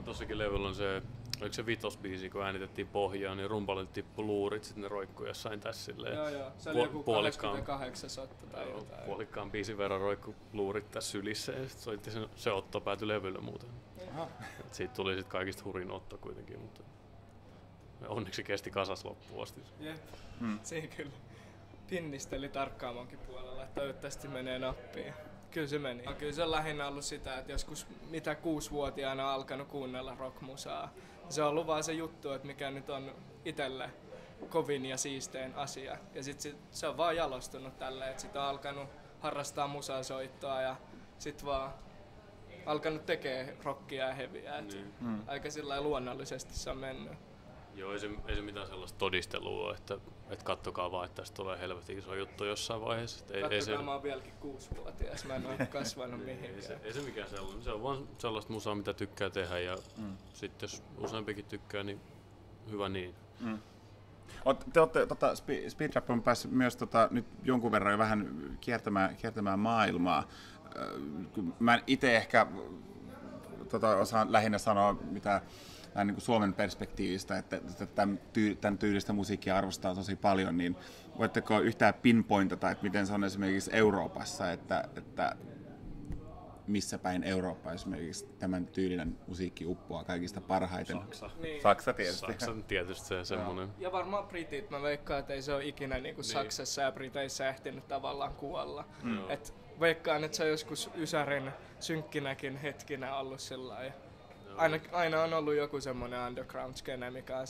tossakin levyllä on se, oliko se vitosbiisi, kun äänitettiin pohjaa, niin rumpalle tippui luurit, sitten ne roikkui jossain tässä silleen. Joo, se oli joku 88 sotta tai jotain. Puolikkaan biisin verran roikkui luurit tässä sylissä ja sitten soitti se otto päätyi levylle muuten. Siitä tuli sitten kaikista hurin otto kuitenkin, mutta onneksi se kesti kasas loppuun asti. Jep, siinä kyllä pinnisteli tarkkaamonkin puolella, että toivottavasti menee nappiin. Kyllä se meni. Kyllä se on lähinnä ollut sitä, että joskus mitä 6-vuotiaana on alkanut kuunnella rockmusaa. Se on ollut vaan se juttu, että mikä nyt on itselle kovin ja siistein asia. Ja sit se on vaan jalostunut tälleen, että sit on alkanut harrastaa musasoittoa ja sit vaan alkanut tekee rockia ja heviä. Aika sillä luonnollisesti se on mennyt. Joo, ei se mitään sellaista todistelua ole, että kattokaa vaan, että tästä tulee helvetin iso juttu jossain vaiheessa. Kattokaa, mä oon vieläkin 6-vuotias, mä en ole kasvanut mihinkään. Ei se mikään sellainen, se on vaan sellaista musaa, mitä tykkää tehdä ja sitten jos useampikin tykkää, niin hyvä niin. Te olette, Speed Trap on päässyt myös nyt jonkun verran jo vähän kiertämään maailmaa. Mä itse ehkä osaan lähinnä sanoa, mitä niin kuin Suomen perspektiivistä, että tämän tyylistä musiikkia arvostaa tosi paljon, niin voitteko yhtään pinpointata, että miten se on esimerkiksi Euroopassa, että missä päin Eurooppa esimerkiksi tämän tyylinen musiikki uppoaa kaikista parhaiten? Saksa tietysti. Saksa tietysti se semmoinen. Ja varmaan britit, mä veikkaan, että ei se ole ikinä niin kuin Saksassa ja Briteissä ehtinyt tavallaan kuolla. Et veikkaan, että se on joskus Ysärin synkkinäkin hetkinä ollut sellainen. Aina on ollut joku semmoinen underground-skene, mikä on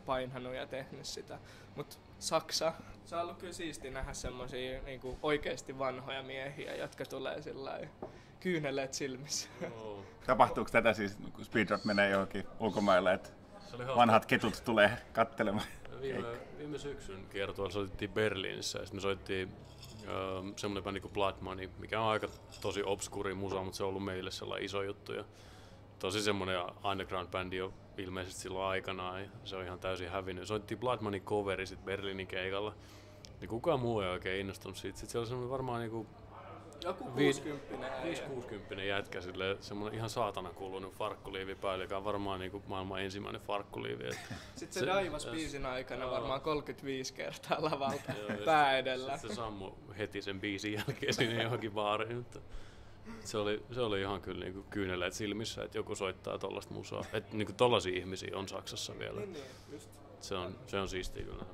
painanut ja tehnyt sitä. Mut Saksa, se on ollut kyllä siisti nähdä semmosia niinku oikeesti vanhoja miehiä, jotka tulee kyyneleet silmissä. Tapahtuuko tätä siis, kun Speed Trap menee johonkin ulkomaille, että vanhat ketut tulee kattelemaan? Viime syksyn kiertueella soitettiin Berliinissä ja sitten me soittiin semmoinen bändi kuin Blood Money, mikä on aika tosi obskuuri musa, mutta se on ollut meille sellainen iso juttu. Ja tosi semmoinen underground-bändi jo ilmeisesti silloin aikanaan, ja se on ihan täysin hävinnyt. Soittiin Blood Money coveri sit Berliinin keikalla, niin kukaan muu ei oikein innostunut siitä. Sitten siellä oli semmoinen varmaan niinku joku 5-60 jätkä, semmoinen ihan saatana kuulunut farkkuliivi päälle, joka on varmaan niinku maailman ensimmäinen farkkuliivi. Sitten se daivas biisin aikana varmaan 35 kertaa lavalta pää edellä. Sitten se sammui heti sen biisin jälkeen sinne johonkin baariin. Se oli ihan kyllä niinku kyyneleet silmissä, että joku soittaa tollaista musaa. Että niinku tollaisia ihmisiä on Saksassa vielä. Just. Se on siistiä kyllä.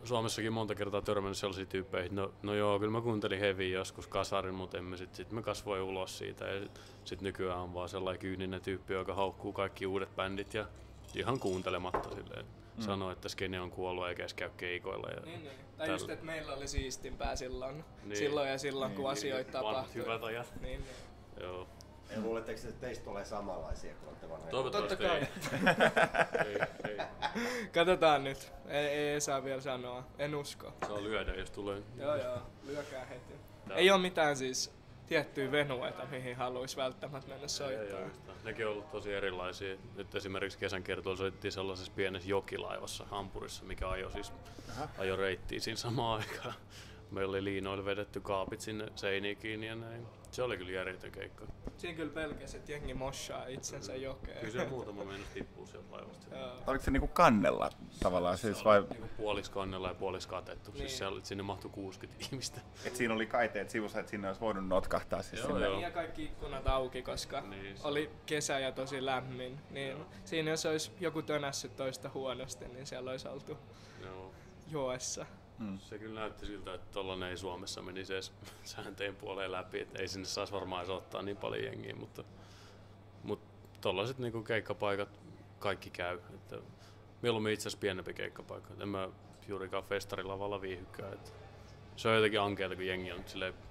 Suomessakin monta kertaa törmännyt sellaisia tyyppejä, että no joo, kyllä mä kuuntelin heviä joskus kasarin, mutta sit me kasvoi ulos siitä. Ja sit nykyään on vaan sellainen kyyninen tyyppi, joka haukkuu kaikki uudet bändit ja ihan kuuntelematta silleen. Sanoo, että skene on kuollut eikä edes käy keikoilla. Ja tai just, että meillä oli siistimpää silloin ja silloin, kun asioita tapahtui. Hyvät ajat. Joo. Ja luuletteko, että teistä tulee samanlaisia kuin olette vanhoja? Toivottavasti Totta kai. ei. Katsotaan nyt. Ei saa vielä sanoa. En usko. Saa lyödä, jos tulee. Joo, lyökää heti. Ei ole mitään siis tiettyjä venueita, mihin haluaisi välttämättä mennä soittamaan. Nekin on ollut tosi erilaisia. Nyt esimerkiksi kesän kertoilla soittiin sellaisessa pienessä jokilaivassa Hampurissa, mikä ajoi reittiin siinä samaan aikaan. Meillä oli liinoille vedetty kaapit sinne seiniin kiinni ja näin. Se oli kyllä järjetön keikka. Siinä kyllä pelkäs, että jengi moshaa itsensä jokeen. Kyllä se muutama meinasi tippuu sieltä laivasta. Oliko se niinku kannella tavallaan? Siis vai niinku puoliksi kannella ja puoliksi katettu. Niin. Siis sinne mahtui 60 ihmistä. Et siinä oli kaiteet sivussa, että sinne olisi voinut notkahtaa. Siis joo. Ja kaikki ikkunat auki, koska oli kesä ja tosi lämmin. Niin siinä jos olisi joku tönässyt toista huonosti, niin siellä olisi oltu joessa. Se kyllä näytti siltä, että tollanen ei Suomessa menisi edes sääntöjen puoleen läpi, että ei sinne saisi varmaan ottaa niin paljon jengiä, mutta tollaiset niinku keikkapaikat kaikki käy. Että mieluummin itse asiassa pienempi keikkapaikka. En mä juurikaan festarilavalla viihykään. Se on jotenkin ankeata, kun jengi on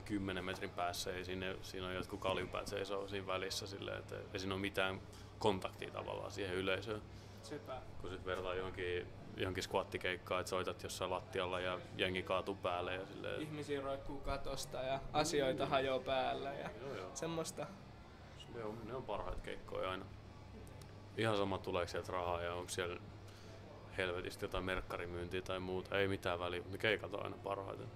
10 metrin päässä ja siinä on jotkut kaljunpäät seisoo siinä välissä silleen, että ei siinä ole mitään kontaktia tavallaan siihen yleisöön. Sepä. Kun sit vertaa johonkin squattikeikkaan, että soitat jossain lattialla ja jengi kaatuu päälle ja silleen. Ihmisiä roikkuu katosta ja asioita hajoaa päälle ja semmoista. Ne on parhaita keikkoja aina. Ihan sama tuleeko sieltä rahaa ja onko siellä helvetistä jotain merkkarimyyntiä tai muuta. Ei mitään väliä, ne keikat on aina parhaiten.